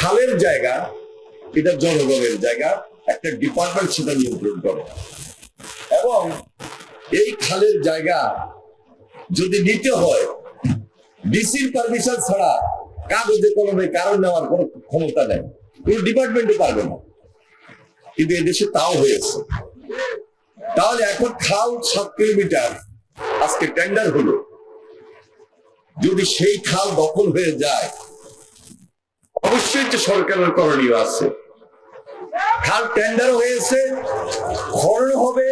খালের জায়গা, এটা জনগণের জায়গা, একটা ডিপার্টমেন্ট সেটা নিয়ন্ত্রণ করে। এবং এই খালের জায়গা যদি নিতে হয় ডিসির পারমিশন ছাড়া কাগজে কলমে কারণ নেওয়ার কোনো ক্ষমতা নেই, কোনো ডিপার্টমেন্টও পারবে না। কিন্তু এদেশে তাও হয়েছে। তাহলে এখন খাল 7 কিলোমিটার আজকে টেন্ডার হলো, যদি সেই খাল দখল হয়ে যায় অবশ্যই তো সরকারের করণীয় আছে। খাল টেন্ডার হয়েছে, খনন হবে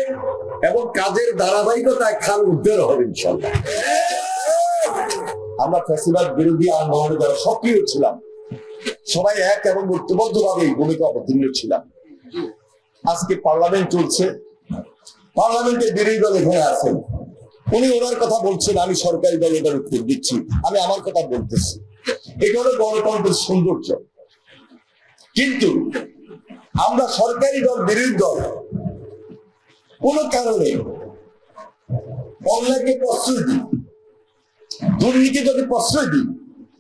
এবং কাজের ধারাবাহিকতায় খাল উদ্ধার হবে ইনশাল্লাহ। আমরা ফ্যাসিবাদ বিরোধী আন্দোলনে যারা সক্রিয় ছিলাম সবাই এক এবং ঐক্যবদ্ধভাবে ভূমিকা অবতীর্ণ ছিলাম। আজকে পার্লামেন্ট চলছে, পার্লামেন্টের বিরোধী দল এখানে আছেন, উনি ওনার কথা বলছেন, আমি সরকারি দল এটার উত্তর দিচ্ছি, আমি আমার কথা বলতেছি। এটা হলো গণতন্ত্রের সৌন্দর্য। কিন্তু আমরা সরকারি দল বিরোধী দল কোন কারণে অন্যায়কে প্রশ্রয় দিই, দুর্নীতি যদি প্রশ্রয় দিই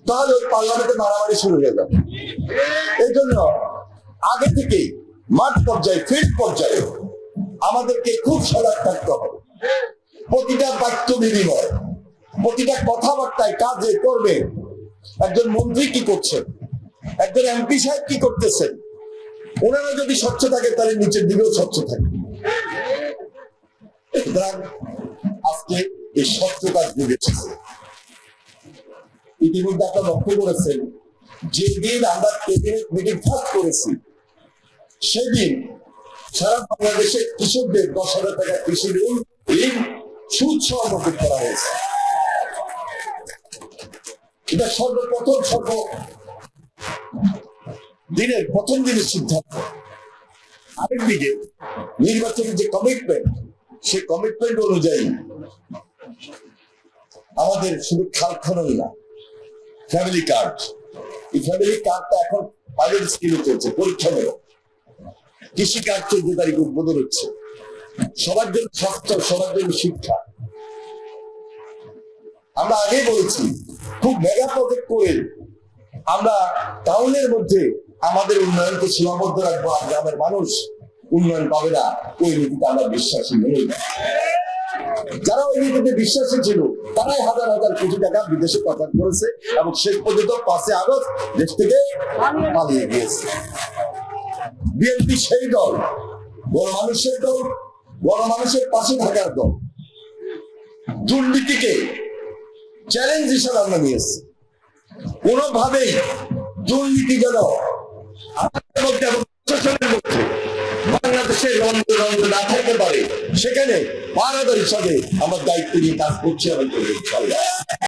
তাহলে ওই পার্লামেন্টে মারামারি শুরু হয়ে যাবে। এই জন্য আগে থেকে মাঠ পর্যায়ে, ফিল্ড পর্যায়ে আমাদেরকে খুব সজাগ থাকতে হবে। প্রতিটা বাক্য বিনিময়, প্রতিটা কথাবার্তায়, কাজে করবে একজন মন্ত্রী কি করছেন, একজন এমপি সাহেব কি করতেছেন, ওনারা যদি স্বচ্ছ থাকে তাহলে নিচের দিকেও স্বচ্ছ থাকে। আজকে এই স্বচ্ছতার যুগ এসেছে। ইতিমধ্যে আপনারা লক্ষ্য করেছেন, যেদিন আমরা ক্যাবিনেট মিটিং ফার্স্ট করেছি সেদিন সারা বাংলাদেশে কৃষকদের 10,000 টাকা কৃষি ঋণ সুদ সহ মকুব করা হয়েছে। এটা সর্বপ্রথম দিনের প্রথম দিনের সিদ্ধান্ত। আরেকদিকে নির্বাচনের যে কমিটমেন্ট, সেই কমিটমেন্ট অনুযায়ী আমাদের শুধু খাল খনন না, ফ্যামিলি কার্ড, এই ফ্যামিলি কার্ডটা এখন পাইলট স্কিমে চলছে, পরীক্ষা নেব। কৃষি কার্ড 14 তারিখ উদ্বোধন হচ্ছে। সবার জন্য স্বাস্থ্য, সবার জন্য শিক্ষা। আমরা আগেই বলেছি খুব মেগা প্রজেক্ট করে আমরা টাউনের মধ্যে আমাদের উন্নয়নকে সীমাবদ্ধ রাখবো, আর গ্রামের মানুষ উন্নয়ন পাবে না, ওই নীতিতে আমরা বিশ্বাসী নই। যারা ওই নীতিতে বিশ্বাসী ছিল তারাই হাজার হাজার কোটি টাকা বিদেশে পাচার করেছে এবং শেষ পর্যন্ত 5 আগস্ট দেশ থেকে পালিয়ে গিয়েছে। বিএনপি সেই দল, বড় মানুষের দল, বড় মানুষের পাশে থাকার দল। দুর্নীতিকে চ্যালেঞ্জ হিসাবে আমরা নিয়েছি। কোনোভাবেই দুর্নীতি যেন আমাদের মধ্যে এবং প্রশাসনের মধ্যে বাংলাদেশের রন্ধ না থাকতে পারে, সেখানে পাহারাদার হিসাবে আমার দায়িত্ব নিয়ে কাজ করছি এবং করবো।